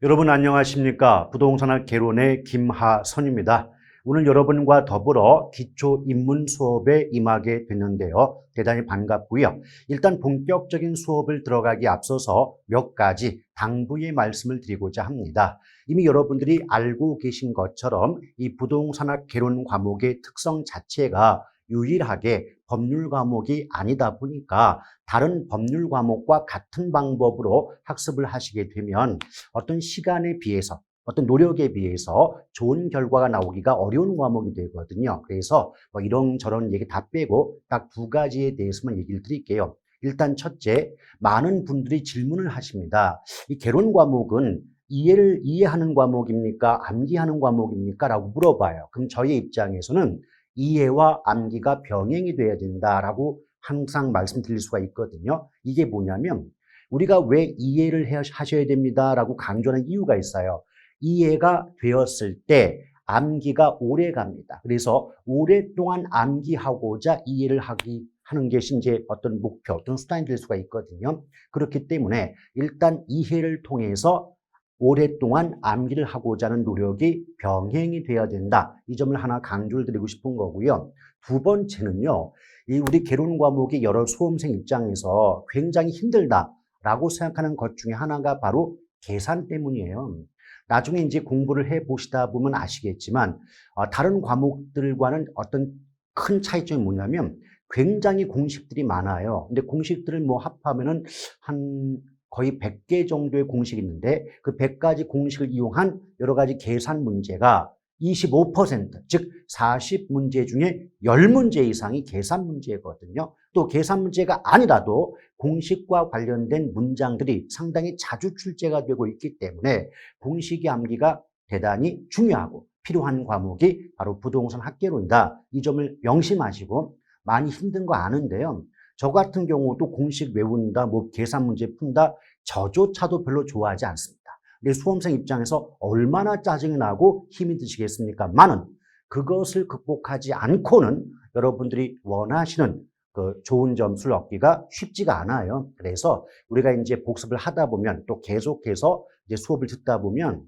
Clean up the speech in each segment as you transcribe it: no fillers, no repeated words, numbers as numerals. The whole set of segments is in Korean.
여러분 안녕하십니까? 부동산학 개론의 김하선입니다. 오늘 여러분과 더불어 기초 입문 수업에 임하게 됐는데요. 대단히 반갑고요. 일단 본격적인 수업을 들어가기 앞서서 몇 가지 당부의 말씀을 드리고자 합니다. 이미 여러분들이 알고 계신 것처럼 이 부동산학 개론 과목의 특성 자체가 유일하게 법률 과목이 아니다 보니까 다른 법률 과목과 같은 방법으로 학습을 하시게 되면 어떤 시간에 비해서 어떤 노력에 비해서 좋은 결과가 나오기가 어려운 과목이 되거든요. 그래서 뭐 이런저런 얘기 다 빼고 딱 두 가지에 대해서만 얘기를 드릴게요. 일단 첫째, 많은 분들이 질문을 하십니다. 이 개론 과목은 이해하는 과목입니까? 암기하는 과목입니까? 라고 물어봐요. 그럼 저희 입장에서는 이해와 암기가 병행이 돼야 된다라고 항상 말씀드릴 수가 있거든요. 이게 뭐냐면 우리가 왜 이해를 하셔야 됩니다라고 강조하는 이유가 있어요. 이해가 되었을 때 암기가 오래 갑니다. 그래서 오랫동안 암기하고자 이해를 하는 것이 이제 어떤 목표, 어떤 수단이 될 수가 있거든요. 그렇기 때문에 일단 이해를 통해서 오랫동안 암기를 하고자 하는 노력이 병행이 돼야 된다. 이 점을 하나 강조를 드리고 싶은 거고요. 두 번째는요, 이 우리 개론 과목의 여러 수험생 입장에서 굉장히 힘들다라고 생각하는 것 중에 하나가 바로 계산 때문이에요. 나중에 이제 공부를 해 보시다 보면 아시겠지만, 다른 과목들과는 어떤 큰 차이점이 뭐냐면 굉장히 공식들이 많아요. 근데 공식들을 뭐 합하면은 한 거의 100개 정도의 공식이 있는데 그 100가지 공식을 이용한 여러 가지 계산 문제가 25%, 즉 40문제 중에 10문제 이상이 계산 문제거든요. 또 계산 문제가 아니라도 공식과 관련된 문장들이 상당히 자주 출제가 되고 있기 때문에 공식의 암기가 대단히 중요하고 필요한 과목이 바로 부동산 학개론이다. 이 점을 명심하시고 많이 힘든 거 아는데요. 저 같은 경우도 공식 외운다, 뭐 계산 문제 푼다, 저조차도 별로 좋아하지 않습니다. 근데 수험생 입장에서 얼마나 짜증이 나고 힘이 드시겠습니까? 많은 그것을 극복하지 않고는 여러분들이 원하시는 그 좋은 점수를 얻기가 쉽지가 않아요. 그래서 우리가 이제 복습을 하다 보면 또 계속해서 이제 수업을 듣다 보면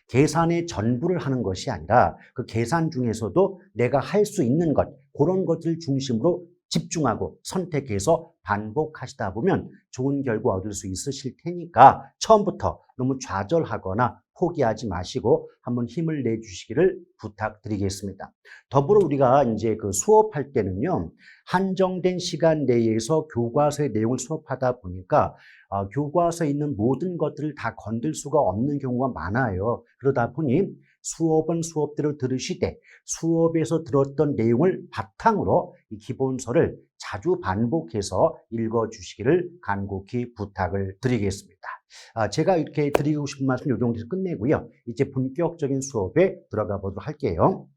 계산의 전부를 하는 것이 아니라 그 계산 중에서도 내가 할 수 있는 것, 그런 것을 중심으로 집중하고 선택해서 반복하시다 보면 좋은 결과 얻을 수 있으실 테니까 처음부터 너무 좌절하거나 포기하지 마시고 한번 힘을 내주시기를 부탁드리겠습니다. 더불어 우리가 이제 그 수업할 때는요, 한정된 시간 내에서 교과서의 내용을 수업하다 보니까 교과서에 있는 모든 것들을 다 건들 수가 없는 경우가 많아요. 그러다 보니 수업은 수업대로 들으시되 수업에서 들었던 내용을 바탕으로 이 기본서를 자주 반복해서 읽어주시기를 간곡히 부탁을 드리겠습니다. 제가 이렇게 드리고 싶은 말씀 이 정도에서 끝내고요. 이제 본격적인 수업에 들어가 보도록 할게요.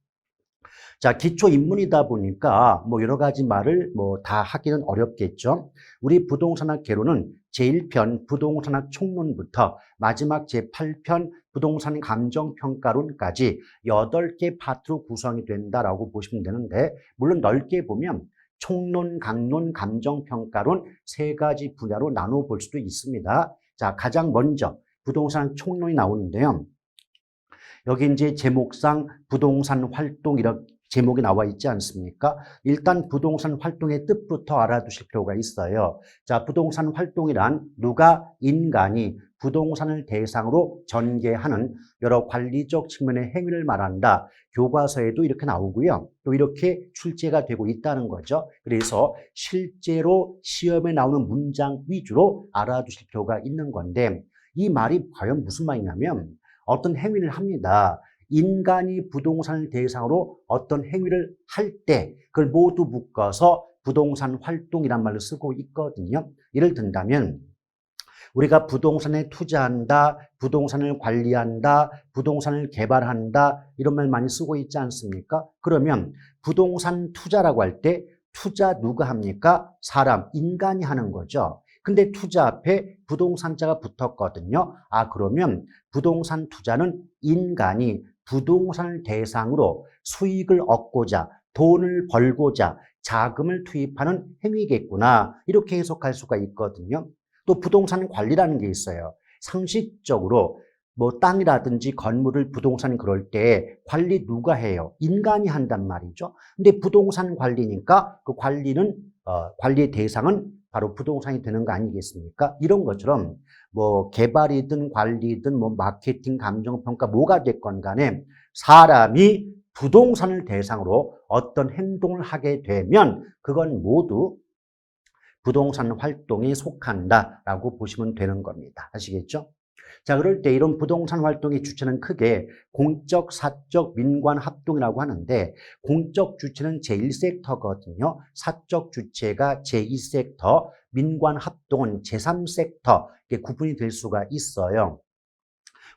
자, 기초 입문이다 보니까 뭐 여러 가지 말을 뭐 다 하기는 어렵겠죠. 우리 부동산학 개론은 제1편 부동산학 총론부터 마지막 제8편 부동산 감정평가론까지 8개 파트로 구성이 된다라고 보시면 되는데, 물론 넓게 보면 총론, 강론, 감정평가론 세 가지 분야로 나눠 볼 수도 있습니다. 자, 가장 먼저 부동산 총론이 나오는데요. 여기 이제 제목상 부동산 활동 이렇게 제목이 나와 있지 않습니까? 일단 부동산 활동의 뜻부터 알아두실 필요가 있어요. 자, 부동산 활동이란 누가 인간이 부동산을 대상으로 전개하는 여러 관리적 측면의 행위를 말한다. 교과서에도 이렇게 나오고요. 또 이렇게 출제가 되고 있다는 거죠. 그래서 실제로 시험에 나오는 문장 위주로 알아두실 필요가 있는 건데, 이 말이 과연 무슨 말이냐면 어떤 행위를 합니다. 인간이 부동산을 대상으로 어떤 행위를 할 때 그걸 모두 묶어서 부동산 활동이란 말을 쓰고 있거든요. 예를 든다면 우리가 부동산에 투자한다, 부동산을 관리한다, 부동산을 개발한다, 이런 말 많이 쓰고 있지 않습니까? 그러면 부동산 투자라고 할 때 투자 누가 합니까? 사람, 인간이 하는 거죠. 근데 투자 앞에 부동산자가 붙었거든요. 그러면 부동산 투자는 인간이 부동산을 대상으로 수익을 얻고자, 돈을 벌고자 자금을 투입하는 행위겠구나. 이렇게 해석할 수가 있거든요. 또 부동산 관리라는 게 있어요. 상식적으로 뭐 땅이라든지 건물을 부동산 그럴 때 관리 누가 해요? 인간이 한단 말이죠. 근데 부동산 관리니까 그 관리는 관리의 대상은 바로 부동산이 되는 거 아니겠습니까? 이런 것처럼 뭐 개발이든 관리든 뭐 마케팅, 감정평가 뭐가 됐건 간에 사람이 부동산을 대상으로 어떤 행동을 하게 되면 그건 모두 부동산 활동에 속한다라고 보시면 되는 겁니다. 아시겠죠? 자, 그럴 때 이런 부동산 활동의 주체는 크게 공적, 사적, 민관 합동이라고 하는데 공적 주체는 제1섹터거든요. 사적 주체가 제2섹터, 민관 합동은 제3섹터 이렇게 구분이 될 수가 있어요.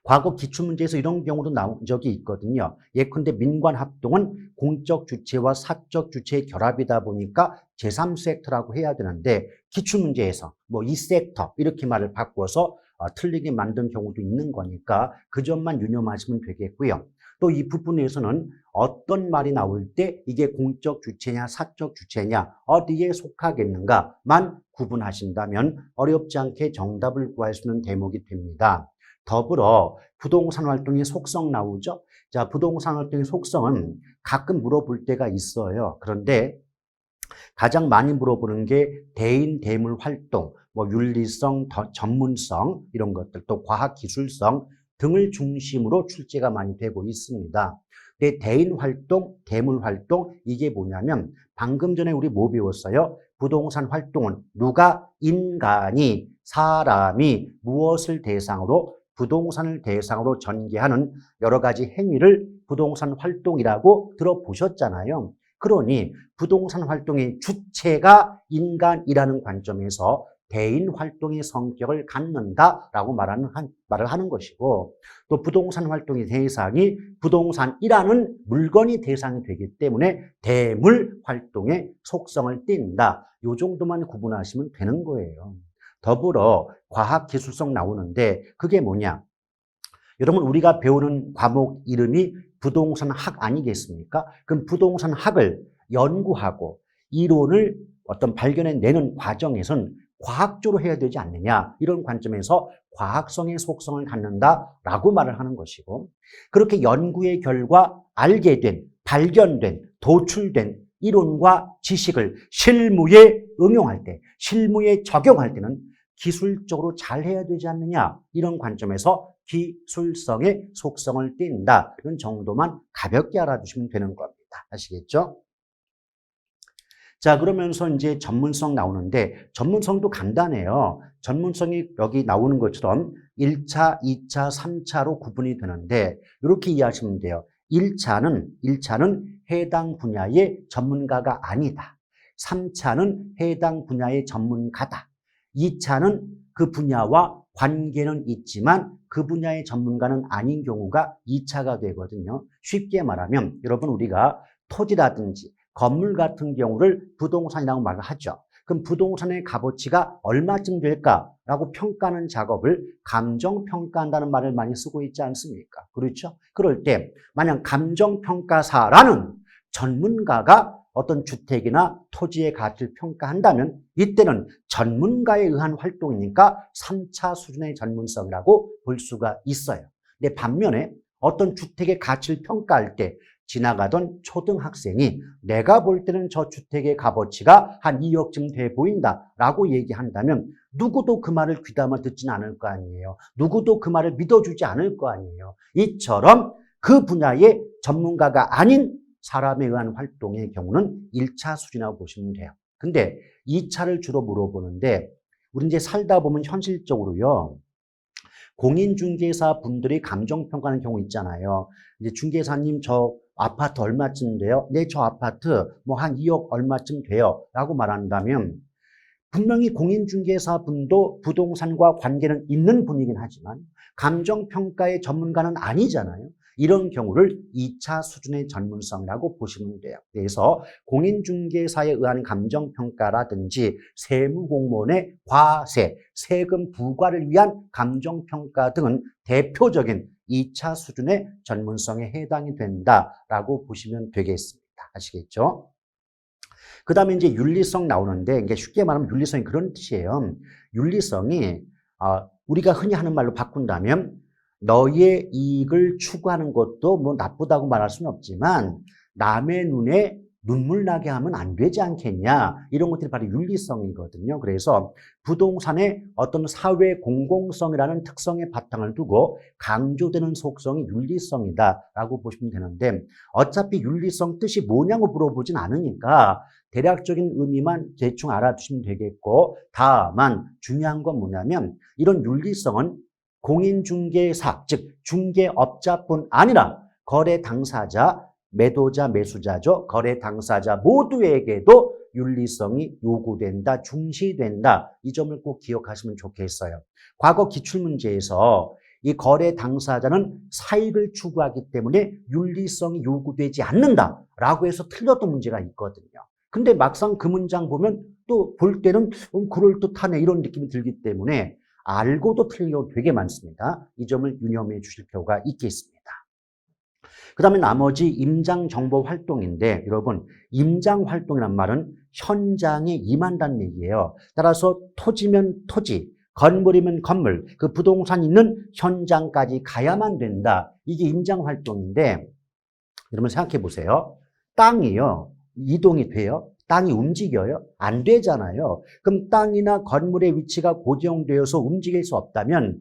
과거 기출문제에서 이런 경우도 나온 적이 있거든요. 예컨대 민관 합동은 공적 주체와 사적 주체의 결합이다 보니까 제3섹터라고 해야 되는데 기출문제에서 뭐 이 섹터 이렇게 말을 바꿔서 틀리게 만든 경우도 있는 거니까 그 점만 유념하시면 되겠고요. 또 이 부분에서는 어떤 말이 나올 때 이게 공적 주체냐 사적 주체냐 어디에 속하겠는가만 구분하신다면 어렵지 않게 정답을 구할 수 있는 대목이 됩니다. 더불어 부동산 활동의 속성 나오죠. 자, 부동산 활동의 속성은 가끔 물어볼 때가 있어요. 그런데 가장 많이 물어보는 게 대인, 대물 활동, 뭐 윤리성, 전문성 이런 것들, 또 과학 기술성 등을 중심으로 출제가 많이 되고 있습니다. 근데 대인 활동, 대물 활동 이게 뭐냐면 방금 전에 우리 뭐 배웠어요? 부동산 활동은 누가 인간이 사람이 무엇을 대상으로 부동산을 대상으로 전개하는 여러 가지 행위를 부동산 활동이라고 들어보셨잖아요. 그러니 부동산 활동의 주체가 인간이라는 관점에서 대인 활동의 성격을 갖는다라고 말을 하는 것이고 또 부동산 활동의 대상이 부동산이라는 물건이 대상이 되기 때문에 대물 활동의 속성을 띈다. 이 정도만 구분하시면 되는 거예요. 더불어 과학기술성 나오는데 그게 뭐냐? 여러분 우리가 배우는 과목 이름이 부동산 학 아니겠습니까? 그럼 부동산 학을 연구하고 이론을 어떤 발견해내는 과정에서는 과학적으로 해야 되지 않느냐 이런 관점에서 과학성의 속성을 갖는다라고 말을 하는 것이고 그렇게 연구의 결과 알게 된, 발견된, 도출된 이론과 지식을 실무에 응용할 때, 실무에 적용할 때는 기술적으로 잘 해야 되지 않느냐 이런 관점에서 기술성의 속성을 띈다 이런 정도만 가볍게 알아두시면 되는 겁니다. 아시겠죠? 자, 그러면서 이제 전문성 나오는데 전문성도 간단해요. 전문성이 여기 나오는 것처럼 1차, 2차, 3차로 구분이 되는데 이렇게 이해하시면 돼요. 1차는 해당 분야의 전문가가 아니다. 3차는 해당 분야의 전문가다. 2차는 그 분야와 관계는 있지만 그 분야의 전문가는 아닌 경우가 2차가 되거든요. 쉽게 말하면 여러분 우리가 토지라든지 건물 같은 경우를 부동산이라고 말을 하죠. 그럼 부동산의 값어치가 얼마쯤 될까라고 평가하는 작업을 감정평가한다는 말을 많이 쓰고 있지 않습니까? 그렇죠? 그럴 때 만약 감정평가사라는 전문가가 어떤 주택이나 토지의 가치를 평가한다면 이때는 전문가에 의한 활동이니까 3차 수준의 전문성이라고 볼 수가 있어요. 근데 반면에 어떤 주택의 가치를 평가할 때 지나가던 초등학생이 내가 볼 때는 저 주택의 값어치가 한 2억쯤 돼 보인다라고 얘기한다면 누구도 그 말을 귀담아 듣지는 않을 거 아니에요. 누구도 그 말을 믿어주지 않을 거 아니에요. 이처럼 그 분야의 전문가가 아닌 사람에 의한 활동의 경우는 1차 수준이라고 보시면 돼요. 근데 2차를 주로 물어보는데 우리 이제 살다 보면 현실적으로요. 공인중개사 분들이 감정평가하는 경우 있잖아요. 이제 중개사님 저 아파트 얼마쯤 돼요? 네, 저 아파트 뭐 한 2억 얼마쯤 돼요. 라고 말한다면 분명히 공인중개사 분도 부동산과 관계는 있는 분이긴 하지만 감정평가의 전문가는 아니잖아요. 이런 경우를 2차 수준의 전문성이라고 보시면 돼요. 그래서 공인중개사에 의한 감정평가라든지 세무공무원의 과세, 세금 부과를 위한 감정평가 등은 대표적인 2차 수준의 전문성에 해당이 된다라고 보시면 되겠습니다. 아시겠죠? 그 다음에 이제 윤리성 나오는데, 이게 쉽게 말하면 윤리성이 그런 뜻이에요. 윤리성이, 우리가 흔히 하는 말로 바꾼다면, 너의 이익을 추구하는 것도 뭐 나쁘다고 말할 수는 없지만 남의 눈에 눈물 나게 하면 안 되지 않겠냐. 이런 것들이 바로 윤리성이거든요. 그래서 부동산의 어떤 사회 공공성이라는 특성의 바탕을 두고 강조되는 속성이 윤리성이다라고 보시면 되는데 어차피 윤리성 뜻이 뭐냐고 물어보진 않으니까 대략적인 의미만 대충 알아두시면 되겠고 다만 중요한 건 뭐냐면 이런 윤리성은 공인중개사, 즉 중개업자뿐 아니라 거래 당사자, 매도자, 매수자죠. 거래 당사자 모두에게도 윤리성이 요구된다, 중시된다. 이 점을 꼭 기억하시면 좋겠어요. 과거 기출문제에서 이 거래 당사자는 사익을 추구하기 때문에 윤리성이 요구되지 않는다라고 해서 틀렸던 문제가 있거든요. 근데 막상 그 문장 보면 또 볼 때는 그럴듯하네 이런 느낌이 들기 때문에 알고도 틀린 경우 되게 많습니다. 이 점을 유념해 주실 필요가 있겠습니다. 그 다음에 나머지 임장 정보 활동인데 여러분 임장 활동이란 말은 현장에 임한다는 얘기예요. 따라서 토지면 토지, 건물이면 건물, 그 부동산이 있는 현장까지 가야만 된다. 이게 임장 활동인데 여러분 생각해 보세요. 땅이요. 이동이 돼요? 땅이 움직여요? 안 되잖아요. 그럼 땅이나 건물의 위치가 고정되어서 움직일 수 없다면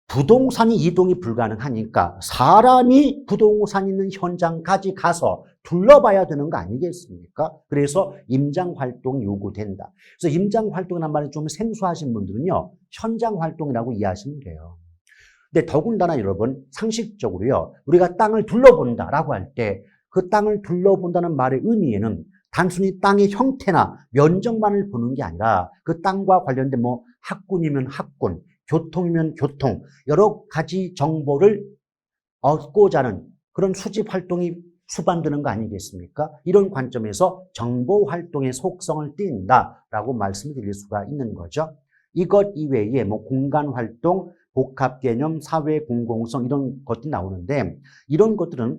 부동산이 이동이 불가능하니까 사람이 부동산 있는 현장까지 가서 둘러봐야 되는 거 아니겠습니까? 그래서 임장활동이 요구된다. 그래서 임장활동이라는 말이 좀 생소하신 분들은요. 현장활동이라고 이해하시면 돼요. 근데 더군다나 여러분 상식적으로요. 우리가 땅을 둘러본다라고 할 때 그 땅을 둘러본다는 말의 의미에는 단순히 땅의 형태나 면적만을 보는 게 아니라 그 땅과 관련된 뭐 학군이면 학군, 교통이면 교통, 여러 가지 정보를 얻고자 하는 그런 수집 활동이 수반되는 거 아니겠습니까? 이런 관점에서 정보 활동의 속성을 띈다라고 말씀을 드릴 수가 있는 거죠. 이것 이외에 뭐 공간 활동, 복합 개념, 사회 공공성 이런 것들이 나오는데 이런 것들은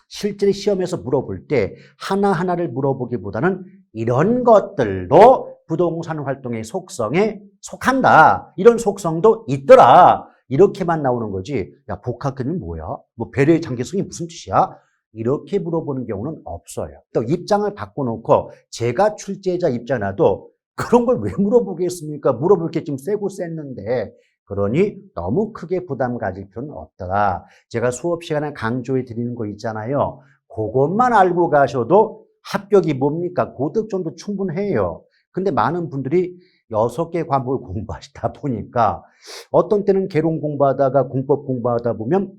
실제 시험에서 물어볼 때 하나하나를 물어보기보다는 이런 것들도 부동산 활동의 속성에 속한다. 이런 속성도 있더라. 이렇게만 나오는 거지. 야, 복합개념이 뭐야? 뭐 배려의 장기성이 무슨 뜻이야? 이렇게 물어보는 경우는 없어요. 또 입장을 바꿔놓고 제가 출제자 입장이라도 그런 걸 왜 물어보겠습니까? 물어볼 게 지금 세고 셌는데 그러니 너무 크게 부담 가질 필요는 없더라. 제가 수업 시간에 강조해 드리는 거 있잖아요. 그것만 알고 가셔도 합격이 뭡니까? 고득 정도 충분해요. 근데 많은 분들이 6개 과목을 공부하시다 보니까 어떤 때는 개론 공부하다가 공법 공부하다 보면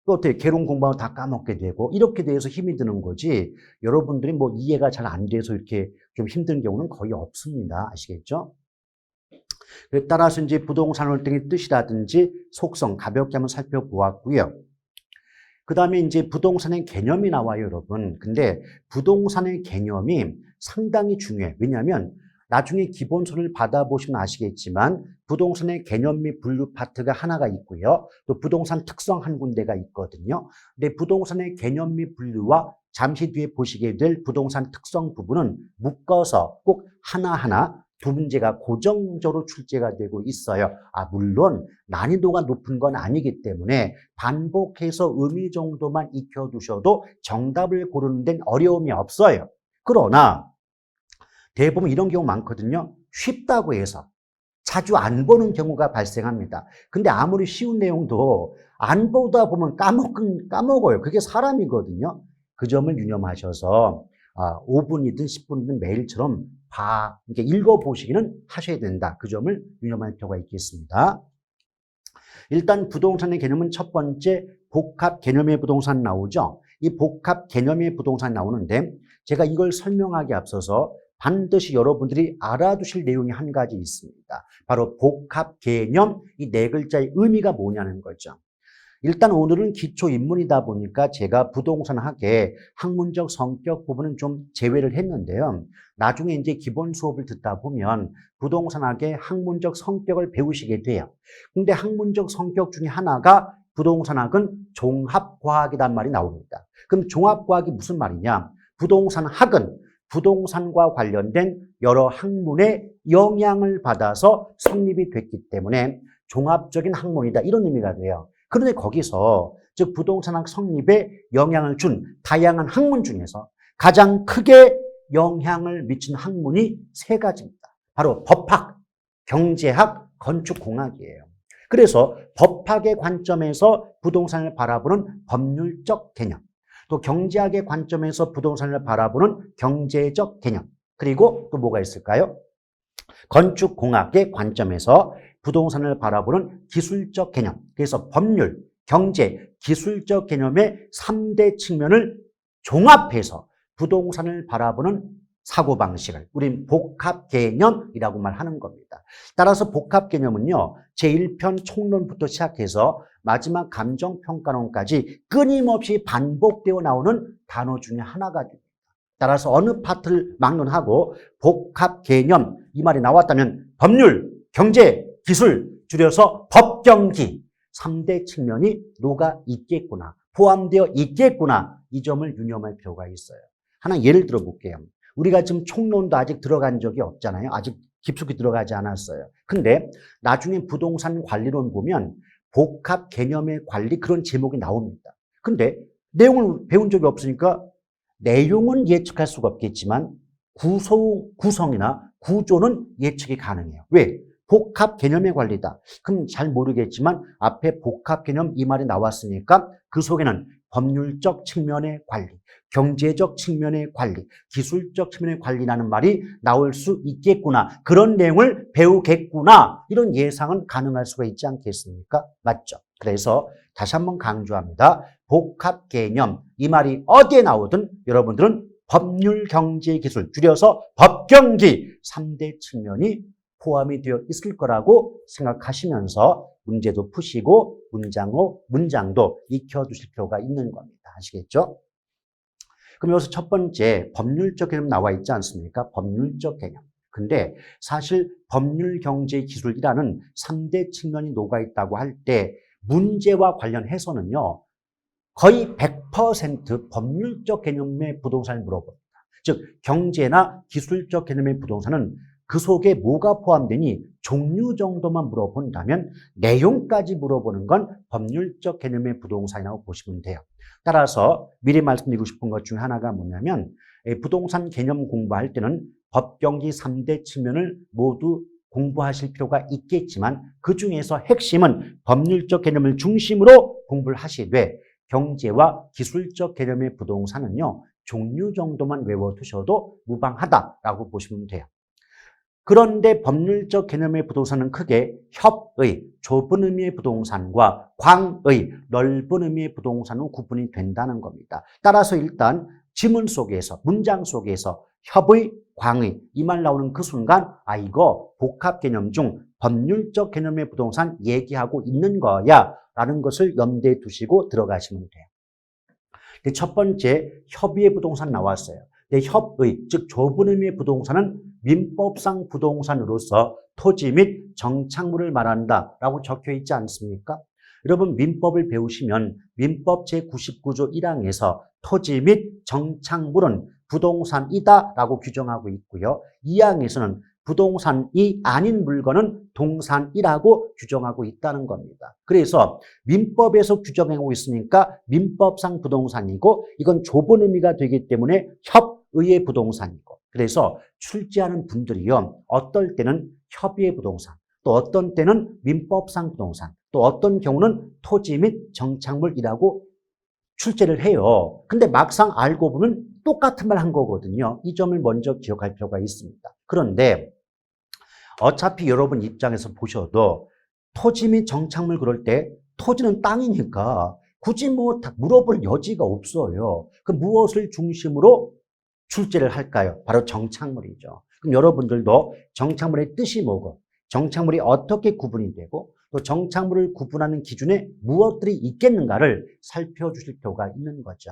또 어떻게 개론 공부하면 다 까먹게 되고 이렇게 돼서 힘이 드는 거지 여러분들이 뭐 이해가 잘 안 돼서 이렇게 좀 힘든 경우는 거의 없습니다. 아시겠죠? 따라서 이제 부동산 활동의 뜻이라든지 속성 가볍게 한번 살펴보았고요. 그 다음에 이제 부동산의 개념이 나와요, 여러분. 근데 부동산의 개념이 상당히 중요해요. 왜냐하면 나중에 기본서를 받아보시면 아시겠지만 부동산의 개념 및 분류 파트가 하나가 있고요. 또 부동산 특성 한 군데가 있거든요. 근데 부동산의 개념 및 분류와 잠시 뒤에 보시게 될 부동산 특성 부분은 묶어서 꼭 하나하나 두 문제가 고정적으로 출제가 되고 있어요. 물론 난이도가 높은 건 아니기 때문에 반복해서 의미 정도만 익혀두셔도 정답을 고르는 데는 어려움이 없어요. 그러나 대부분 이런 경우 많거든요. 쉽다고 해서 자주 안 보는 경우가 발생합니다. 근데 아무리 쉬운 내용도 안 보다 보면 까먹어요. 그게 사람이거든요. 그 점을 유념하셔서 5분이든 10분이든 매일처럼 이렇게 읽어보시기는 하셔야 된다. 그 점을 유념할 필요가 있겠습니다. 일단 부동산의 개념은 첫 번째 복합 개념의 부동산 나오죠. 이 복합 개념의 부동산 나오는데 제가 이걸 설명하기 앞서서 반드시 여러분들이 알아두실 내용이 한 가지 있습니다. 바로 복합 개념, 이 네 글자의 의미가 뭐냐는 거죠. 일단 오늘은 기초인문이다 보니까 제가 부동산학의 학문적 성격 부분은 좀 제외를 했는데요. 나중에 이제 기본 수업을 듣다 보면 부동산학의 학문적 성격을 배우시게 돼요. 근데 학문적 성격 중에 하나가 부동산학은 종합과학이란 말이 나옵니다. 그럼 종합과학이 무슨 말이냐? 부동산학은 부동산과 관련된 여러 학문의 영향을 받아서 성립이 됐기 때문에 종합적인 학문이다. 이런 의미가 돼요. 그런데 거기서 즉 부동산학 성립에 영향을 준 다양한 학문 중에서 가장 크게 영향을 미친 학문이 세 가지입니다. 바로 법학, 경제학, 건축공학이에요. 그래서 법학의 관점에서 부동산을 바라보는 법률적 개념, 또 경제학의 관점에서 부동산을 바라보는 경제적 개념, 그리고 또 뭐가 있을까요? 건축공학의 관점에서 부동산을 바라보는 기술적 개념, 그래서 법률, 경제, 기술적 개념의 3대 측면을 종합해서 부동산을 바라보는 사고방식을 우린 복합개념이라고 말하는 겁니다. 따라서 복합개념은요, 제1편 총론부터 시작해서 마지막 감정평가론까지 끊임없이 반복되어 나오는 단어 중에 하나가 됩니다. 따라서 어느 파트를 막론하고 복합개념 이 말이 나왔다면 법률, 경제, 기술, 줄여서 법경기 3대 측면이 녹아 있겠구나, 포함되어 있겠구나, 이 점을 유념할 필요가 있어요. 하나 예를 들어 볼게요. 우리가 지금 총론도 아직 들어간 적이 없잖아요. 아직 깊숙이 들어가지 않았어요. 근데 나중에 부동산 관리론 보면 복합 개념의 관리 그런 제목이 나옵니다. 근데 내용을 배운 적이 없으니까 내용은 예측할 수가 없겠지만 구성이나 구조는 예측이 가능해요. 왜? 복합 개념의 관리다. 그럼 잘 모르겠지만 앞에 복합 개념 이 말이 나왔으니까 그 속에는 법률적 측면의 관리, 경제적 측면의 관리, 기술적 측면의 관리라는 말이 나올 수 있겠구나. 그런 내용을 배우겠구나. 이런 예상은 가능할 수가 있지 않겠습니까? 맞죠? 그래서 다시 한번 강조합니다. 복합 개념, 이 말이 어디에 나오든 여러분들은 법률, 경제, 기술, 줄여서 법경기 3대 측면이 포함이 되어 있을 거라고 생각하시면서 문제도 푸시고 문장도 익혀두실 필요가 있는 겁니다. 아시겠죠? 그럼 여기서 첫 번째 법률적 개념 나와 있지 않습니까? 법률적 개념. 근데 사실 법률, 경제, 기술이라는 3대 측면이 녹아 있다고 할 때 문제와 관련해서는요, 거의 100% 법률적 개념의 부동산을 물어봅니다. 즉 경제나 기술적 개념의 부동산은 그 속에 뭐가 포함되니 종류 정도만 물어본다면 내용까지 물어보는 건 법률적 개념의 부동산이라고 보시면 돼요. 따라서 미리 말씀드리고 싶은 것 중에 하나가 뭐냐면 부동산 개념 공부할 때는 법경기 3대 측면을 모두 공부하실 필요가 있겠지만 그 중에서 핵심은 법률적 개념을 중심으로 공부를 하시되 경제와 기술적 개념의 부동산은요, 종류 정도만 외워두셔도 무방하다라고 보시면 돼요. 그런데 법률적 개념의 부동산은 크게 협의, 좁은 의미의 부동산과 광의, 넓은 의미의 부동산으로 구분이 된다는 겁니다. 따라서 일단 지문 속에서, 문장 속에서 협의, 광의 이 말 나오는 그 순간 이거 복합 개념 중 법률적 개념의 부동산 얘기하고 있는 거야 라는 것을 염두에 두시고 들어가시면 돼요. 첫 번째 협의의 부동산 나왔어요. 협의, 즉 좁은 의미의 부동산은 민법상 부동산으로서 토지 및 정착물을 말한다라고 적혀 있지 않습니까? 여러분 민법을 배우시면 민법 제99조 1항에서 토지 및 정착물은 부동산이다라고 규정하고 있고요. 2항에서는 부동산이 아닌 물건은 동산이라고 규정하고 있다는 겁니다. 그래서 민법에서 규정하고 있으니까 민법상 부동산이고 이건 좁은 의미가 되기 때문에 협의의 부동산이고 그래서 출제하는 분들이요. 어떨 때는 협의의 부동산, 또 어떤 때는 민법상 부동산, 또 어떤 경우는 토지 및 정착물이라고 출제를 해요. 근데 막상 알고 보면 똑같은 말 한 거거든요. 이 점을 먼저 기억할 필요가 있습니다. 그런데 어차피 여러분 입장에서 보셔도 토지 및 정착물 그럴 때 토지는 땅이니까 굳이 뭐 물어볼 여지가 없어요. 그 무엇을 중심으로 출제를 할까요? 바로 정착물이죠. 그럼 여러분들도 정착물의 뜻이 뭐고 정착물이 어떻게 구분이 되고 또 정착물을 구분하는 기준에 무엇들이 있겠는가를 살펴주실 필요가 있는 거죠.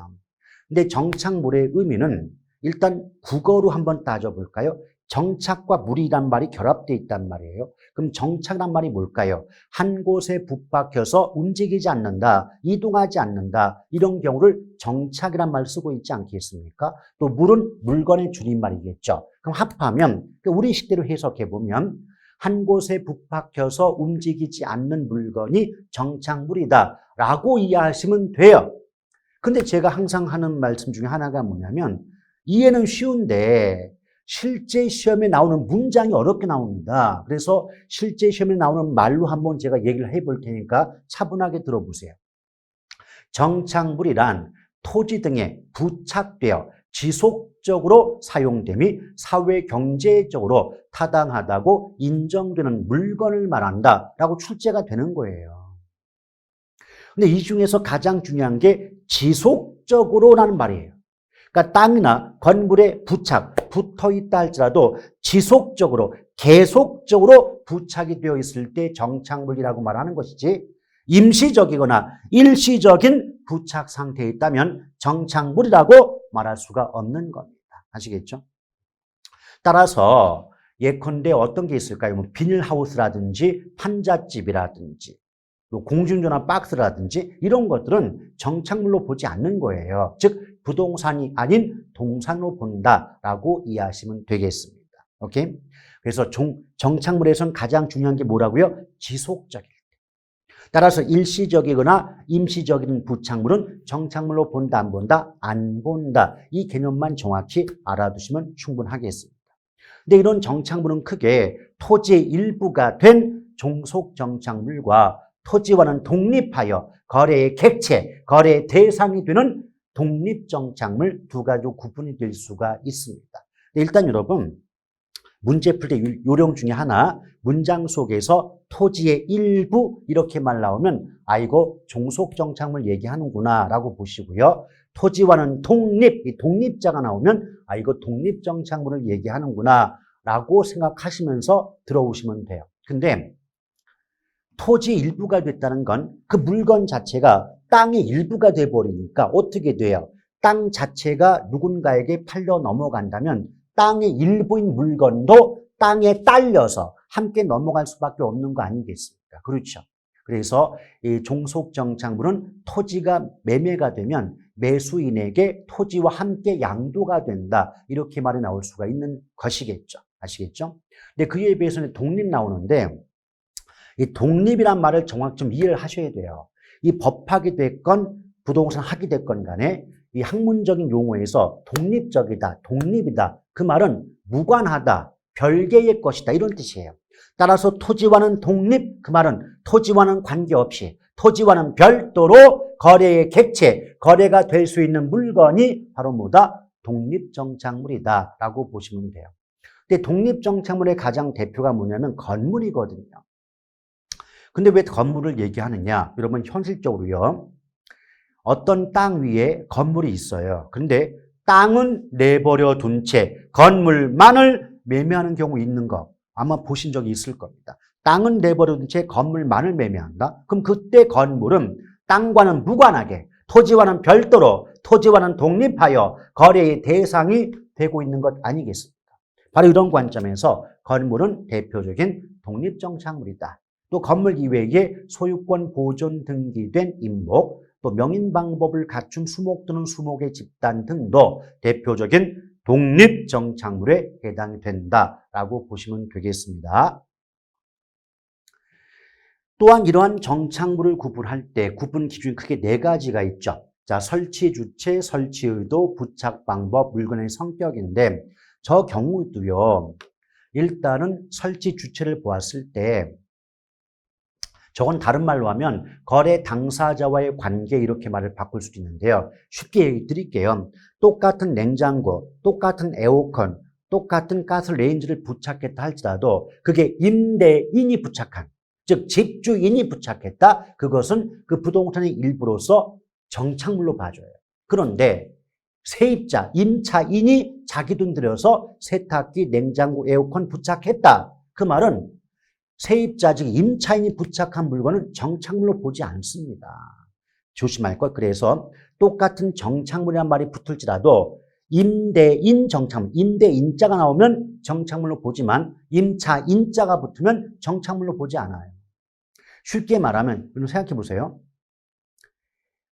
근데 정착물의 의미는 일단 국어로 한번 따져볼까요? 정착과 물이란 말이 결합되어 있단 말이에요. 그럼 정착이란 말이 뭘까요? 한 곳에 붙박혀서 움직이지 않는다, 이동하지 않는다, 이런 경우를 정착이란 말 쓰고 있지 않겠습니까? 또 물은 물건의 줄임말이겠죠. 그럼 합하면 우리 식대로 해석해보면 한 곳에 북박혀서 움직이지 않는 물건이 정착물이다라고 이해하시면 돼요. 근데 제가 항상 하는 말씀 중에 하나가 뭐냐면 이해는 쉬운데 실제 시험에 나오는 문장이 어렵게 나옵니다. 그래서 실제 시험에 나오는 말로 한번 제가 얘기를 해볼 테니까 차분하게 들어보세요. 정착물이란 토지 등에 부착되어 지속적으로 사용됨이 사회 경제적으로 타당하다고 인정되는 물건을 말한다라고 출제가 되는 거예요. 근데 이 중에서 가장 중요한 게 지속적으로라는 말이에요. 그러니까 땅이나 건물에 붙어 있다 할지라도 지속적으로, 계속적으로 부착이 되어 있을 때 정착물이라고 말하는 것이지 임시적이거나 일시적인 부착 상태에 있다면 정착물이라고 말할 수가 없는 겁니다. 아시겠죠? 따라서 예컨대 어떤 게 있을까요? 뭐 비닐하우스라든지 판잣집이라든지 공중전화 박스라든지 이런 것들은 정착물로 보지 않는 거예요. 즉 부동산이 아닌 동산으로 본다라고 이해하시면 되겠습니다. 오케이? 그래서 정착물에서는 가장 중요한 게 뭐라고요? 지속적일 때. 따라서 일시적이거나 임시적인 부착물은 정착물로 본다, 안 본다? 안 본다. 이 개념만 정확히 알아두시면 충분하겠습니다. 근데 이런 정착물은 크게 토지의 일부가 된 종속정착물과 토지와는 독립하여 거래의 객체, 거래의 대상이 되는 독립정착물 두 가지로 구분이 될 수가 있습니다. 일단 여러분 문제 풀 때 요령 중에 하나, 문장 속에서 토지의 일부 이렇게 말 나오면 이거 종속정착물 얘기하는구나 라고 보시고요. 토지와는 독립, 이 독립자가 나오면 이거 독립정착물을 얘기하는구나 라고 생각하시면서 들어오시면 돼요. 근데 토지의 일부가 됐다는 건 그 물건 자체가 땅의 일부가 돼버리니까 어떻게 돼요? 땅 자체가 누군가에게 팔려 넘어간다면 땅의 일부인 물건도 땅에 딸려서 함께 넘어갈 수밖에 없는 거 아니겠습니까? 그렇죠. 그래서 이 종속정착물은 토지가 매매가 되면 매수인에게 토지와 함께 양도가 된다. 이렇게 말이 나올 수가 있는 것이겠죠. 아시겠죠? 근데 그에 비해서는 독립 나오는데 이 독립이란 말을 정확히 좀 이해를 하셔야 돼요. 이 법학이 됐건 부동산 학이 됐건 간에 이 학문적인 용어에서 독립적이다, 독립이다. 그 말은 무관하다, 별개의 것이다 이런 뜻이에요. 따라서 토지와는 독립, 그 말은 토지와는 관계없이 토지와는 별도로 거래의 객체, 거래가 될 수 있는 물건이 바로 뭐다? 독립정착물이다 라고 보시면 돼요. 근데 독립정착물의 가장 대표가 뭐냐면 건물이거든요. 근데 왜 건물을 얘기하느냐? 여러분 현실적으로요. 어떤 땅 위에 건물이 있어요. 그런데 땅은 내버려 둔 채 건물만을 매매하는 경우 있는 거 아마 보신 적이 있을 겁니다. 땅은 내버려 둔 채 건물만을 매매한다? 그럼 그때 건물은 땅과는 무관하게 토지와는 별도로 토지와는 독립하여 거래의 대상이 되고 있는 것 아니겠습니까? 바로 이런 관점에서 건물은 대표적인 독립정착물이다. 또 건물 이외에 소유권 보존 등기된 임목, 또 명인 방법을 갖춘 수목 또는 수목의 집단 등도 대표적인 독립정착물에 해당이 된다라고 보시면 되겠습니다. 또한 이러한 정착물을 구분할 때 구분 기준이 크게 네 가지가 있죠. 자, 설치 주체, 설치 의도, 부착 방법, 물건의 성격인데 저 경우도요. 일단은 설치 주체를 보았을 때 저건 다른 말로 하면 거래 당사자와의 관계 이렇게 말을 바꿀 수도 있는데요. 쉽게 얘기 드릴게요. 똑같은 냉장고, 똑같은 에어컨, 똑같은 가스레인지를 부착했다 할지라도 그게 임대인이 부착한, 즉 집주인이 부착했다. 그것은 그 부동산의 일부로서 정착물로 봐줘요. 그런데 세입자, 임차인이 자기 돈 들여서 세탁기, 냉장고, 에어컨 부착했다. 그 말은 세입자, 즉 임차인이 부착한 물건은 정착물로 보지 않습니다. 조심할 것. 그래서 똑같은 정착물이란 말이 붙을지라도 임대인 정착물, 임대인자가 나오면 정착물로 보지만 임차인자가 붙으면 정착물로 보지 않아요. 쉽게 말하면 여러분 생각해 보세요.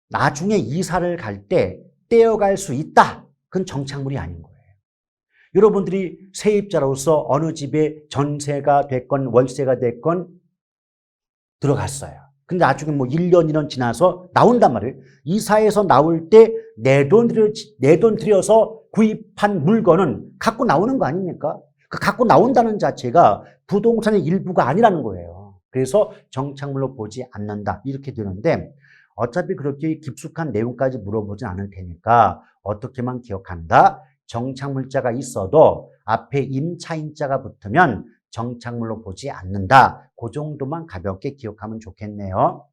나중에 이사를 갈 때 떼어갈 수 있다. 그건 정착물이 아닌 거예요. 여러분들이 세입자로서 어느 집에 전세가 됐건 월세가 됐건 들어갔어요. 근데 나중에 뭐 1년, 2년 지나서 나온단 말이에요. 이사해서 나올 때 내 돈 들여서 구입한 물건은 갖고 나오는 거 아닙니까? 그 갖고 나온다는 자체가 부동산의 일부가 아니라는 거예요. 그래서 정착물로 보지 않는다. 이렇게 되는데 어차피 그렇게 깊숙한 내용까지 물어보진 않을 테니까 어떻게만 기억한다? 정착물자가 있어도 앞에 임차인자가 붙으면 정착물로 보지 않는다. 그 정도만 가볍게 기억하면 좋겠네요.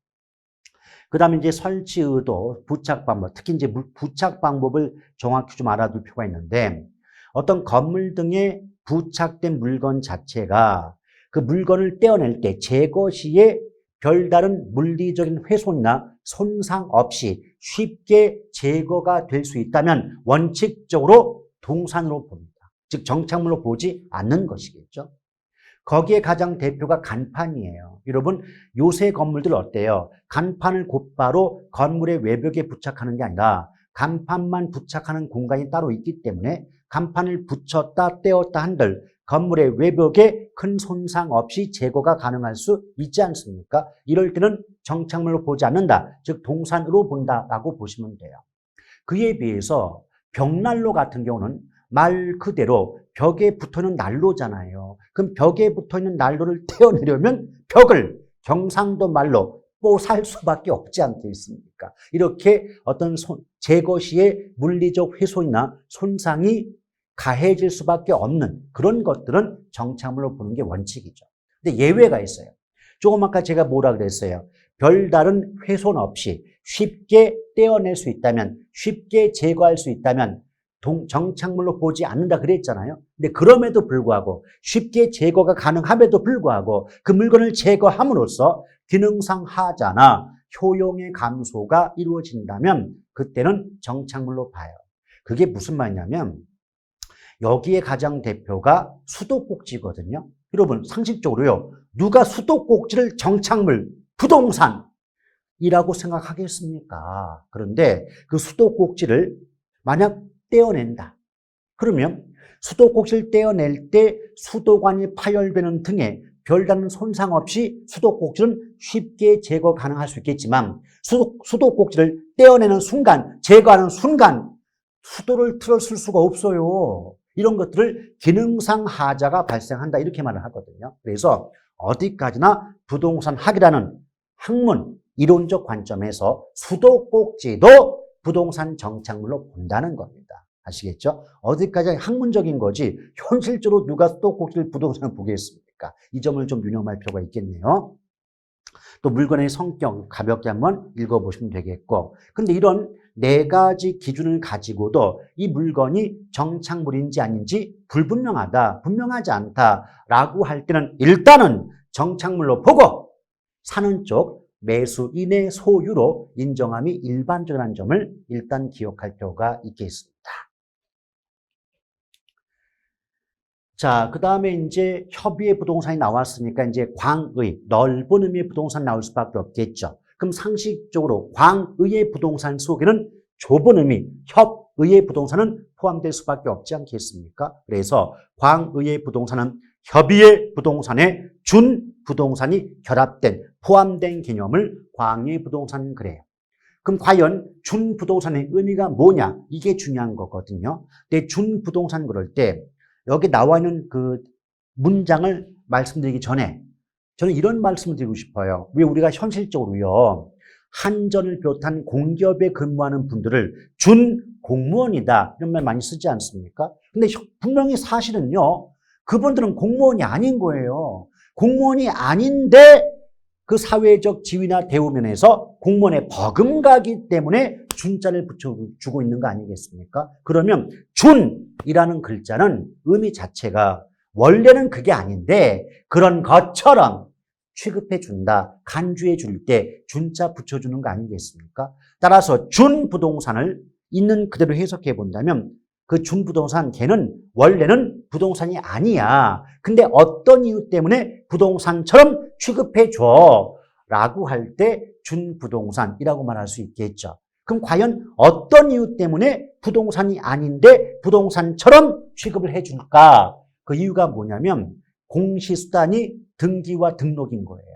그 다음에 이제 설치 의도, 부착 방법, 특히 이제 부착 방법을 정확히 좀 알아둘 필요가 있는데 어떤 건물 등에 부착된 물건 자체가 그 물건을 떼어낼 때 제거 시에 별다른 물리적인 훼손이나 손상 없이 쉽게 제거가 될 수 있다면 원칙적으로 동산으로 봅니다. 즉 정착물로 보지 않는 것이겠죠. 거기에 가장 대표가 간판이에요. 여러분 요새 건물들 어때요? 간판을 곧바로 건물의 외벽에 부착하는 게 아니라 간판만 부착하는 공간이 따로 있기 때문에 간판을 붙였다 떼었다 한들 건물의 외벽에 큰 손상 없이 제거가 가능할 수 있지 않습니까? 이럴 때는 정착물로 보지 않는다. 즉 동산으로 본다라고 보시면 돼요. 그에 비해서 벽난로 같은 경우는 말 그대로 벽에 붙어있는 난로잖아요. 그럼 벽에 붙어있는 난로를 떼어내려면 벽을 경상도 말로 뽀살 수밖에 없지 않겠습니까? 이렇게 어떤 제거 시에 물리적 훼손이나 손상이 가해질 수밖에 없는 그런 것들은 정착물로 보는 게 원칙이죠. 근데 예외가 있어요. 조금 아까 제가 뭐라 그랬어요? 별다른 훼손 없이 쉽게 떼어낼 수 있다면, 쉽게 제거할 수 있다면 정착물로 보지 않는다 그랬잖아요. 근데 그럼에도 불구하고 쉽게 제거가 가능함에도 불구하고 그 물건을 제거함으로써 기능상 하자나 효용의 감소가 이루어진다면 그때는 정착물로 봐요. 그게 무슨 말이냐면 여기에 가장 대표가 수도꼭지거든요. 여러분 상식적으로요. 누가 수도꼭지를 정착물, 부동산이라고 생각하겠습니까? 그런데 그 수도꼭지를 만약 떼어낸다. 그러면 수도꼭지를 떼어낼 때 수도관이 파열되는 등의 별다른 손상 없이 수도꼭지는 쉽게 제거 가능할 수 있겠지만 수도꼭지를 떼어내는 순간, 제거하는 순간 수도를 틀어쓸 수가 없어요. 이런 것들을 기능상 하자가 발생한다 이렇게 말을 하거든요. 그래서 어디까지나 부동산 학이라는 학문, 이론적 관점에서 수도꼭지도 부동산 정착물로 본다는 겁니다. 아시겠죠? 어디까지 학문적인 거지 현실적으로 누가 수도꼭지를 부동산을 보겠습니까? 이 점을 좀 유념할 필요가 있겠네요. 또 물건의 성격 가볍게 한번 읽어보시면 되겠고 근데 이런 네 가지 기준을 가지고도 이 물건이 정착물인지 아닌지 불분명하다, 분명하지 않다라고 할 때는 일단은 정착물로 보고 사는 쪽 매수인의 소유로 인정함이 일반적이라는 점을 일단 기억할 필요가 있겠습니다. 자, 그 다음에 이제 협의의 부동산이 나왔으니까 이제 광의, 넓은 의미의 부동산 나올 수밖에 없겠죠. 그럼 상식적으로 광의의 부동산 속에는 좁은 의미, 협의의 부동산은 포함될 수밖에 없지 않겠습니까? 그래서 광의의 부동산은 협의의 부동산에 준부동산이 결합된, 포함된 개념을 광의의 부동산 그래요. 그럼 과연 준부동산의 의미가 뭐냐? 이게 중요한 거거든요. 근데 준부동산 그럴 때 여기 나와 있는 그 문장을 말씀드리기 전에 저는 이런 말씀을 드리고 싶어요. 왜 우리가 현실적으로요. 한전을 비롯한 공기업에 근무하는 분들을 준공무원이다 이런 말 많이 쓰지 않습니까? 근데 분명히 사실은요. 그분들은 공무원이 아닌 거예요. 공무원이 아닌데 그 사회적 지위나 대우면에서 공무원의 버금가기 때문에 준자를 붙여주고 있는 거 아니겠습니까? 그러면 준이라는 글자는 의미 자체가 원래는 그게 아닌데 그런 것처럼 취급해 준다, 간주해 줄 때 준자 붙여주는 거 아니겠습니까? 따라서 준부동산을 있는 그대로 해석해 본다면 그 준부동산 걔는 원래는 부동산이 아니야. 근데 어떤 이유 때문에 부동산처럼 취급해 줘 라고 할 때 준부동산이라고 말할 수 있겠죠. 그럼 과연 어떤 이유 때문에 부동산이 아닌데 부동산처럼 취급을 해줄까? 그 이유가 뭐냐면 공시수단이 등기와 등록인 거예요.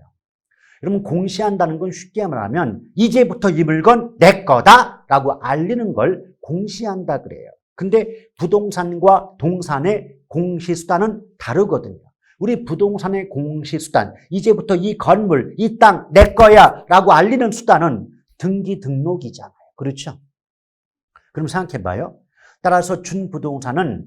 여러분 공시한다는 건 쉽게 말하면 이제부터 이 물건 내 거다라고 알리는 걸 공시한다 그래요. 근데 부동산과 동산의 공시수단은 다르거든요. 우리 부동산의 공시수단, 이제부터 이 건물, 이 땅 내 거야 라고 알리는 수단은 등기 등록이잖아요. 그렇죠? 그럼 생각해봐요. 따라서 준부동산은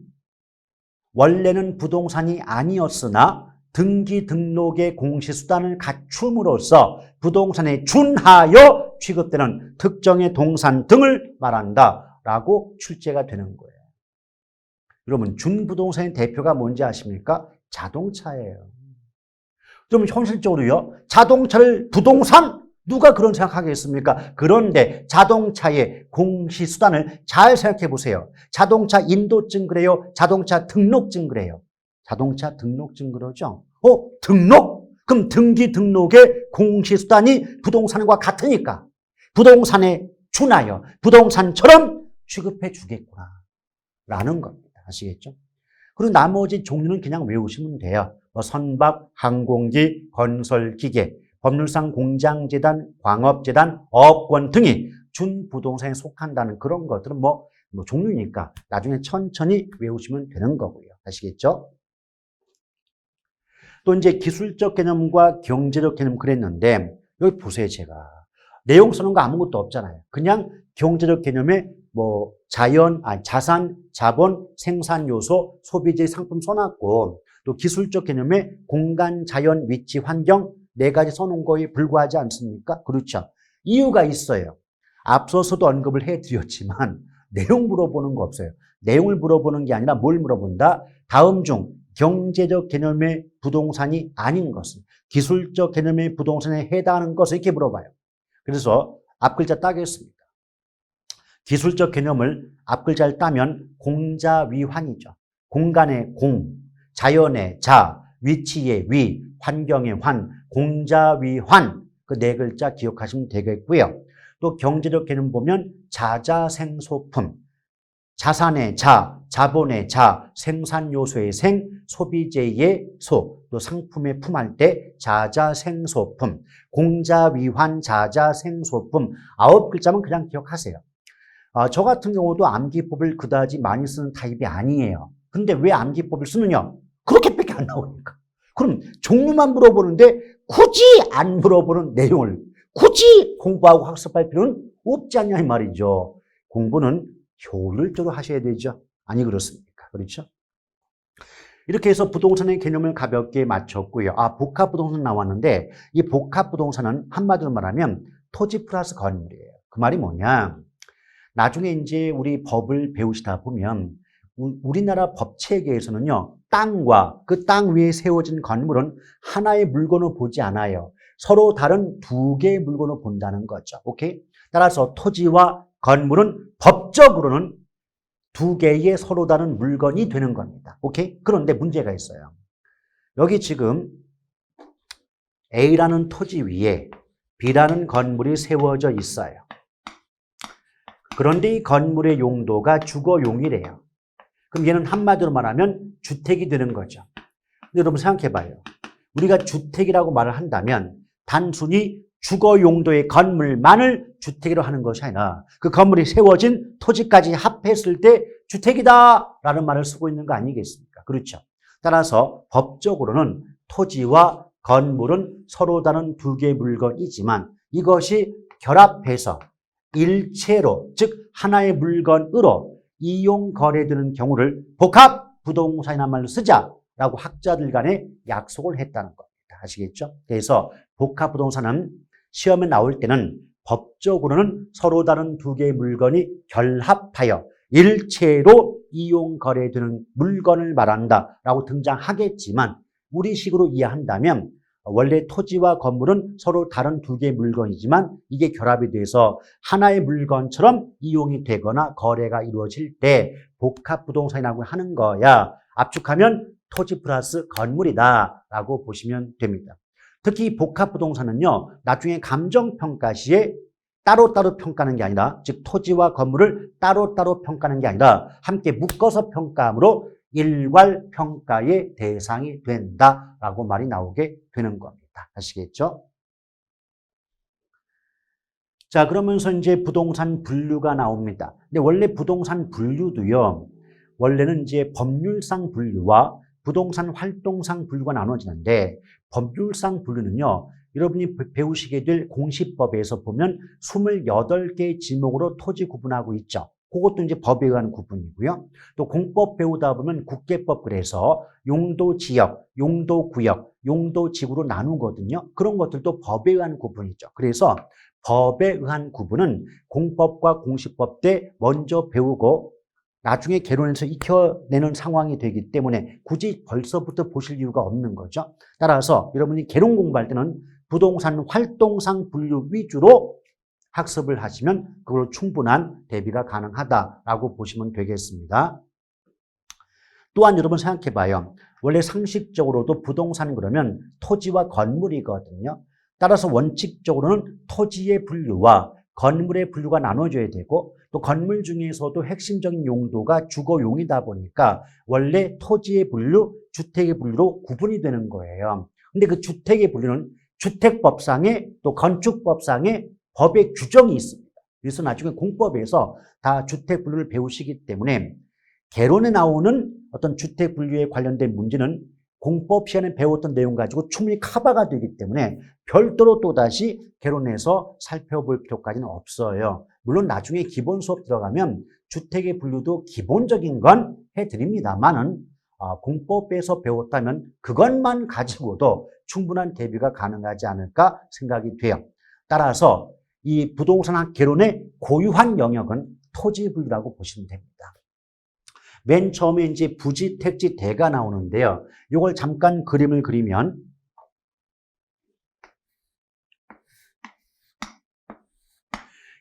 원래는 부동산이 아니었으나 등기 등록의 공시수단을 갖춤으로써 부동산에 준하여 취급되는 특정의 동산 등을 말한다라고 출제가 되는 거예요. 여러분 준부동산의 대표가 뭔지 아십니까? 자동차예요. 그럼 현실적으로요. 자동차를 부동산? 누가 그런 생각하겠습니까? 그런데 자동차의 공시수단을 잘 생각해 보세요. 자동차 인도증 그래요? 자동차 등록증 그래요? 자동차 등록증 그러죠? 등록? 그럼 등기 등록의 공시수단이 부동산과 같으니까 부동산에 준하여 부동산처럼 취급해 주겠구나 라는 겁니다. 아시겠죠? 그리고 나머지 종류는 그냥 외우시면 돼요. 선박, 항공기, 건설기계, 법률상 공장재단, 광업재단, 업권 등이 준부동산에 속한다는 그런 것들은 뭐 종류니까 나중에 천천히 외우시면 되는 거고요. 아시겠죠? 또 이제 기술적 개념과 경제적 개념 그랬는데 여기 보세요. 제가 내용 쓰는 거 아무것도 없잖아요. 그냥 경제적 개념에 자산, 자본, 생산 요소, 소비재, 상품 써놨고 또 기술적 개념에 공간, 자연, 위치, 환경 네 가지 써놓은 거에 불과하지 않습니까? 그렇죠. 이유가 있어요. 앞서서도 언급을 해드렸지만 내용 물어보는 거 없어요. 내용을 물어보는 게 아니라 뭘 물어본다? 다음 중 경제적 개념의 부동산이 아닌 것은 기술적 개념의 부동산에 해당하는 것을 이렇게 물어봐요. 그래서 앞글자 따겠습니다. 기술적 개념을 앞글자를 따면 공자위환이죠. 공간의 공, 자연의 자, 위치의 위, 환경의 환, 공자위환 그 네 글자 기억하시면 되겠고요. 또 경제적 개념 보면 자자생소품, 자산의 자, 자본의 자, 생산 요소의 생, 소비재의 소, 또 상품의 품할 때 자자생소품, 공자위환, 자자생소품 9글자만 그냥 기억하세요. 저 같은 경우도 암기법을 그다지 많이 쓰는 타입이 아니에요. 근데 왜 암기법을 쓰느냐? 그렇게밖에 안 나오니까. 그럼 종류만 물어보는데 굳이 안 물어보는 내용을 굳이 공부하고 학습할 필요는 없지 않냐 이 말이죠. 공부는 효율적으로 하셔야 되죠. 아니 그렇습니까? 그렇죠? 이렇게 해서 부동산의 개념을 가볍게 맞췄고요. 복합부동산 나왔는데 이 복합부동산은 한마디로 말하면 토지 플러스 건물이에요. 그 말이 뭐냐? 나중에 이제 우리 법을 배우시다 보면 우리나라 법 체계에서는요. 땅과 그 땅 위에 세워진 건물은 하나의 물건을 보지 않아요. 서로 다른 두 개의 물건을 본다는 거죠. 오케이? 따라서 토지와 건물은 법적으로는 두 개의 서로 다른 물건이 되는 겁니다. 오케이? 그런데 문제가 있어요. 여기 지금 A라는 토지 위에 B라는 건물이 세워져 있어요. 그런데 이 건물의 용도가 주거용이래요. 그럼 얘는 한마디로 말하면 주택이 되는 거죠. 근데 여러분 생각해봐요. 우리가 주택이라고 말을 한다면 단순히 주거 용도의 건물만을 주택이라고 하는 것이 아니라 그 건물이 세워진 토지까지 합했을 때 주택이다 라는 말을 쓰고 있는 거 아니겠습니까? 그렇죠. 따라서 법적으로는 토지와 건물은 서로 다른 두 개의 물건이지만 이것이 결합해서 일체로 즉 하나의 물건으로 이용 거래되는 경우를 복합 부동산이라는 말로 쓰자라고 학자들 간에 약속을 했다는 겁니다. 아시겠죠? 그래서 복합 부동산은 시험에 나올 때는 법적으로는 서로 다른 두 개의 물건이 결합하여 일체로 이용 거래되는 물건을 말한다라고 등장하겠지만 우리식으로 이해한다면 원래 토지와 건물은 서로 다른 두 개의 물건이지만 이게 결합이 돼서 하나의 물건처럼 이용이 되거나 거래가 이루어질 때 복합부동산이라고 하는 거야. 압축하면 토지 플러스 건물이다라고 보시면 됩니다. 특히 복합부동산은요. 나중에 감정평가 시에 따로따로 평가하는 게 아니라, 즉 토지와 건물을 따로따로 평가하는 게 아니라 함께 묶어서 평가함으로 일괄평가의 대상이 된다라고 말이 나오게 되는 겁니다. 아시겠죠? 자, 그러면서 이제 부동산 분류가 나옵니다. 근데 원래 부동산 분류도요, 원래는 이제 법률상 분류와 부동산 활동상 분류가 나눠지는데, 법률상 분류는요, 여러분이 배우시게 될 공시법에서 보면 28개의 지목으로 토지 구분하고 있죠. 그것도 이제 법에 의한 구분이고요. 또 공법 배우다 보면 국계법 그래서 용도 지역, 용도 구역, 용도 지구로 나누거든요. 그런 것들도 법에 의한 구분이죠. 그래서 법에 의한 구분은 공법과 공시법 때 먼저 배우고 나중에 개론에서 익혀내는 상황이 되기 때문에 굳이 벌써부터 보실 이유가 없는 거죠. 따라서 여러분이 개론 공부할 때는 부동산 활동상 분류 위주로 학습을 하시면 그걸로 충분한 대비가 가능하다라고 보시면 되겠습니다. 또한 여러분 생각해 봐요. 원래 상식적으로도 부동산 그러면 토지와 건물이거든요. 따라서 원칙적으로는 토지의 분류와 건물의 분류가 나눠져야 되고 또 건물 중에서도 핵심적인 용도가 주거용이다 보니까 원래 토지의 분류, 주택의 분류로 구분이 되는 거예요. 근데 그 주택의 분류는 주택법상의 또 건축법상의 법의 규정이 있습니다. 그래서 나중에 공법에서 다 주택 분류를 배우시기 때문에 개론에 나오는 어떤 주택 분류에 관련된 문제는 공법 시간에 배웠던 내용 가지고 충분히 커버가 되기 때문에 별도로 또다시 개론에서 살펴볼 필요까지는 없어요. 물론 나중에 기본 수업 들어가면 주택의 분류도 기본적인 건 해드립니다만은 공법에서 배웠다면 그것만 가지고도 충분한 대비가 가능하지 않을까 생각이 돼요. 따라서 이 부동산 개론의 고유한 영역은 토지 분류라고 보시면 됩니다. 맨 처음에 이제 부지, 택지, 대가 나오는데요. 이걸 잠깐 그림을 그리면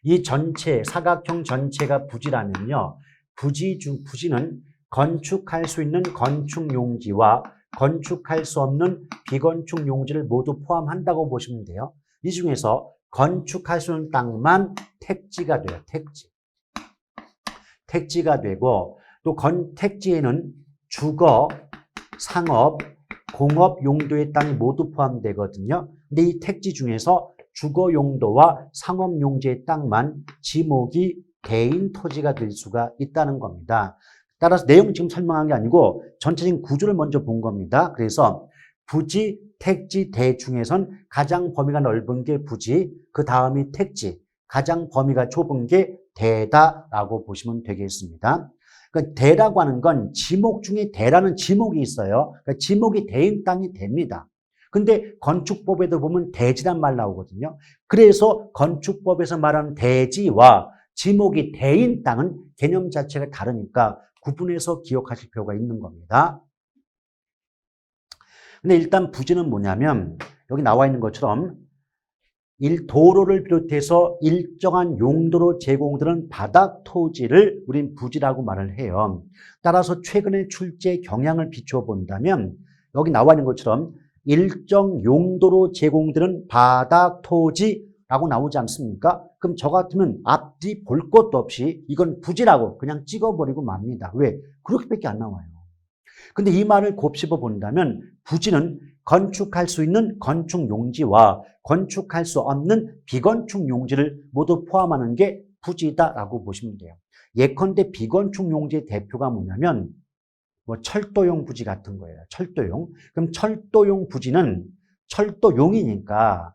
이 전체, 사각형 전체가 부지라면요. 부지는 건축할 수 있는 건축용지와 건축할 수 없는 비건축용지를 모두 포함한다고 보시면 돼요. 이 중에서 건축할 수 있는 땅만 택지가 돼요. 택지가 되고 또 택지에는 주거, 상업, 공업 용도의 땅이 모두 포함되거든요. 근데 이 택지 중에서 주거 용도와 상업 용지의 땅만 지목이 대인 토지가 될 수가 있다는 겁니다. 따라서 내용 지금 설명한 게 아니고 전체적인 구조를 먼저 본 겁니다. 그래서 부지, 택지, 대 중에선 가장 범위가 넓은 게 부지, 그 다음이 택지, 가장 범위가 좁은 게 대다라고 보시면 되겠습니다. 그러니까 대라고 하는 건 지목 중에 대라는 지목이 있어요. 그러니까 지목이 대인 땅이 됩니다. 근데 건축법에도 보면 대지란 말 나오거든요. 그래서 건축법에서 말하는 대지와 지목이 대인 땅은 개념 자체가 다르니까 구분해서 기억하실 필요가 있는 겁니다. 근데 일단 부지는 뭐냐면 여기 나와 있는 것처럼 도로를 비롯해서 일정한 용도로 제공되는 바닥 토지를 우린 부지라고 말을 해요. 따라서 최근에 출제 경향을 비춰본다면 여기 나와 있는 것처럼 일정 용도로 제공되는 바닥 토지라고 나오지 않습니까? 그럼 저 같으면 앞뒤 볼 것도 없이 이건 부지라고 그냥 찍어버리고 맙니다. 왜? 그렇게밖에 안 나와요. 근데 이 말을 곱씹어 본다면 부지는 건축할 수 있는 건축 용지와 건축할 수 없는 비건축 용지를 모두 포함하는 게 부지다라고 보시면 돼요. 예컨대 비건축 용지의 대표가 뭐냐면 뭐 철도용 부지 같은 거예요. 철도용. 그럼 철도용 부지는 철도용이니까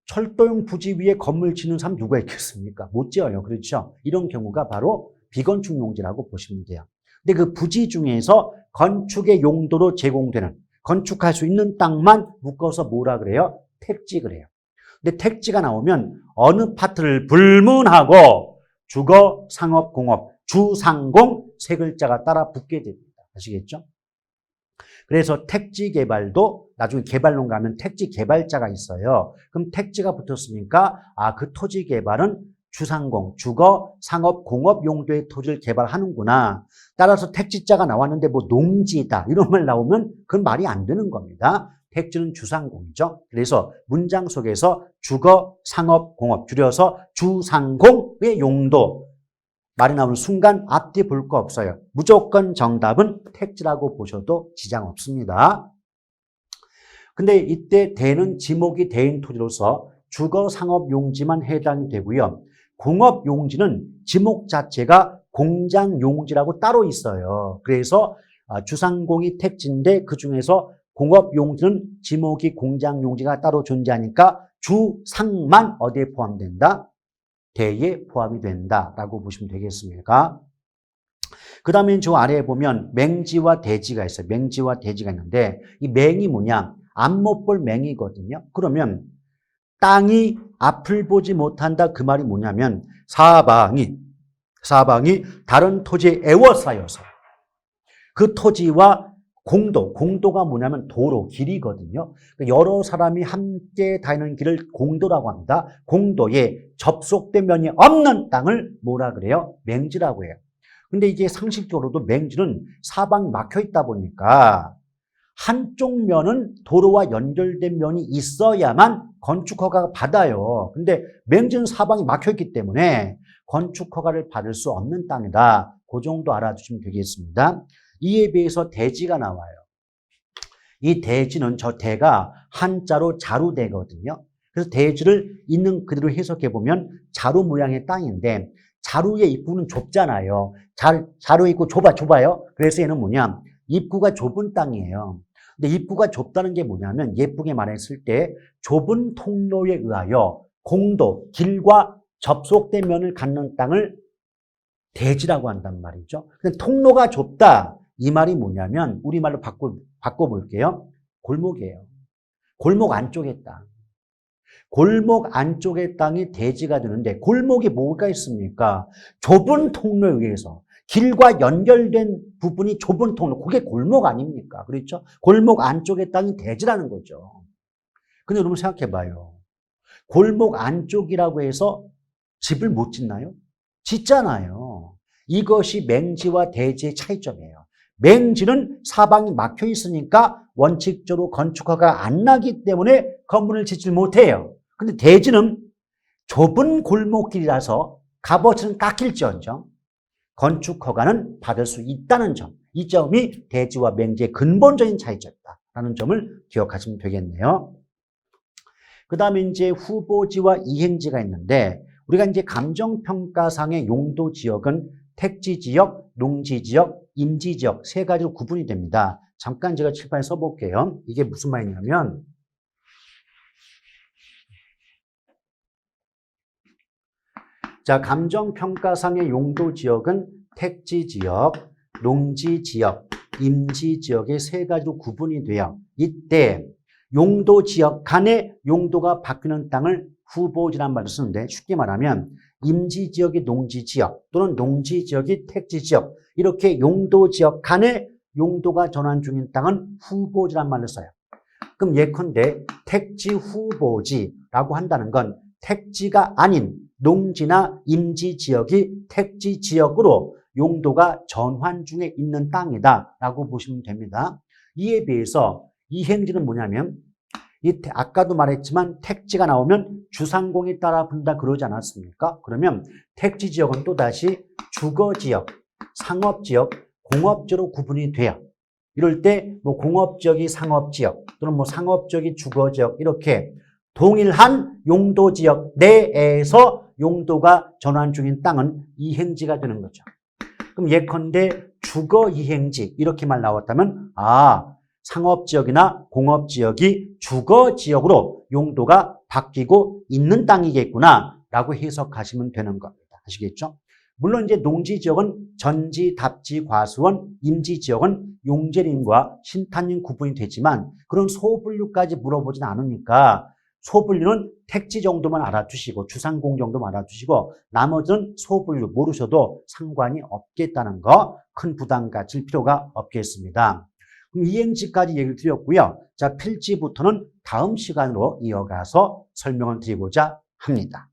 철도용 부지 위에 건물 짓는 사람 누가 있겠습니까? 못 지어요. 그렇죠? 이런 경우가 바로 비건축 용지라고 보시면 돼요. 근데 그 부지 중에서 건축의 용도로 제공되는 건축할 수 있는 땅만 묶어서 뭐라 그래요? 택지 그래요. 근데 택지가 나오면 어느 파트를 불문하고 주거, 상업, 공업, 주상공 세 글자가 따라 붙게 됩니다. 아시겠죠? 그래서 택지 개발도 나중에 개발론 가면 택지 개발자가 있어요. 그럼 택지가 붙었으니까 그 토지 개발은 주상공, 주거, 상업, 공업 용도의 토지를 개발하는구나. 따라서 택지자가 나왔는데 뭐 농지다 이런 말 나오면 그건 말이 안 되는 겁니다. 택지는 주상공이죠. 그래서 문장 속에서 주거, 상업, 공업 줄여서 주상공의 용도 말이 나오는 순간 앞뒤 볼 거 없어요. 무조건 정답은 택지라고 보셔도 지장 없습니다. 근데 이때 대는 지목이 대인 토지로서 주거, 상업 용지만 해당이 되고요. 공업 용지는 지목 자체가 공장 용지라고 따로 있어요. 그래서 주상공이 택지인데 그중에서 공업 용지는 지목이 공장 용지가 따로 존재하니까 주상만 어디에 포함된다? 대에 포함이 된다라고 보시면 되겠습니까? 그 다음에 저 아래에 보면 맹지와 대지가 있어요. 맹지와 대지가 있는데 이 맹이 뭐냐? 앞 못 볼 맹이거든요. 그러면 땅이 앞을 보지 못한다 그 말이 뭐냐면 사방이 다른 토지에 에워싸여서 그 토지와 공도가 뭐냐면 도로, 길이거든요. 여러 사람이 함께 다니는 길을 공도라고 합니다. 공도에 접속된 면이 없는 땅을 뭐라 그래요? 맹지라고 해요. 근데 이게 상식적으로도 맹지는 사방이 막혀 있다 보니까 한쪽 면은 도로와 연결된 면이 있어야만 건축 허가가 받아요. 근데 맹지는 사방이 막혀 있기 때문에 건축 허가를 받을 수 없는 땅이다. 그 정도 알아두시면 되겠습니다. 이에 비해서 대지가 나와요. 이 대지는 저 대가 한자로 자루대거든요. 그래서 대지를 있는 그대로 해석해 보면 자루 모양의 땅인데 자루의 입구는 좁잖아요. 자루 입구 좁아요. 그래서 얘는 뭐냐? 입구가 좁은 땅이에요. 근데 입구가 좁다는 게 뭐냐면 예쁘게 말했을 때 좁은 통로에 의하여 공도, 길과 접속된 면을 갖는 땅을 대지라고 한단 말이죠. 근데 통로가 좁다. 이 말이 뭐냐면 우리말로 바꿔볼게요. 골목이에요. 골목 안쪽의 땅. 골목 안쪽의 땅이 대지가 되는데 골목이 뭐가 있습니까? 좁은 통로에 의해서 길과 연결된 부분이 좁은 통로. 그게 골목 아닙니까? 그렇죠? 골목 안쪽의 땅이 대지라는 거죠. 근데 여러분 생각해봐요. 골목 안쪽이라고 해서 집을 못 짓나요? 짓잖아요. 이것이 맹지와 대지의 차이점이에요. 맹지는 사방이 막혀 있으니까 원칙적으로 건축허가 안 나기 때문에 건물을 짓지 못해요. 근데 대지는 좁은 골목길이라서 값어치는 깎일지언정 건축허가는 받을 수 있다는 점. 이 점이 대지와 맹지의 근본적인 차이점이다라는 점을 기억하시면 되겠네요. 그 다음에 이제 후보지와 이행지가 있는데 우리가 이제 감정평가상의 용도 지역은 택지지역, 농지지역, 임지지역 세 가지로 구분이 됩니다. 잠깐 제가 칠판에 써볼게요. 이게 무슨 말이냐면 자, 감정평가상의 용도지역은 택지지역, 농지지역, 임지지역의 세 가지로 구분이 돼요. 이때 용도지역 간의 용도가 바뀌는 땅을 후보지란 말을 쓰는데 쉽게 말하면 임지지역이 농지지역 또는 농지지역이 택지지역 이렇게 용도지역 간의 용도가 전환 중인 땅은 후보지란 말을 써요. 그럼 예컨대 택지 후보지라고 한다는 건 택지가 아닌 농지나 임지지역이 택지지역으로 용도가 전환 중에 있는 땅이다라고 보시면 됩니다. 이에 비해서 이행지는 뭐냐면 아까도 말했지만 택지가 나오면 주상공이 따라 분다 그러지 않았습니까? 그러면 택지지역은 또다시 주거지역, 상업지역, 공업지역으로 구분이 돼요. 이럴 때 뭐 공업지역이 상업지역 또는 뭐 상업지역이 주거지역 이렇게 동일한 용도지역 내에서 용도가 전환 중인 땅은 이행지가 되는 거죠. 그럼 예컨대 주거 이행지 이렇게만 나왔다면 상업지역이나 공업지역이 주거지역으로 용도가 바뀌고 있는 땅이겠구나 라고 해석하시면 되는 겁니다. 아시겠죠? 물론 이제 농지지역은 전지, 답지, 과수원, 임지지역은 용재림과 신탄림 구분이 되지만 그런 소분류까지 물어보진 않으니까 소분류는 택지 정도만 알아두시고 주상공 정도만 알아두시고 나머지는 소분류 모르셔도 상관이 없겠다는 거 큰 부담 가질 필요가 없겠습니다. 그럼 이행지까지 얘기를 드렸고요. 자, 필지부터는 다음 시간으로 이어가서 설명을 드리고자 합니다.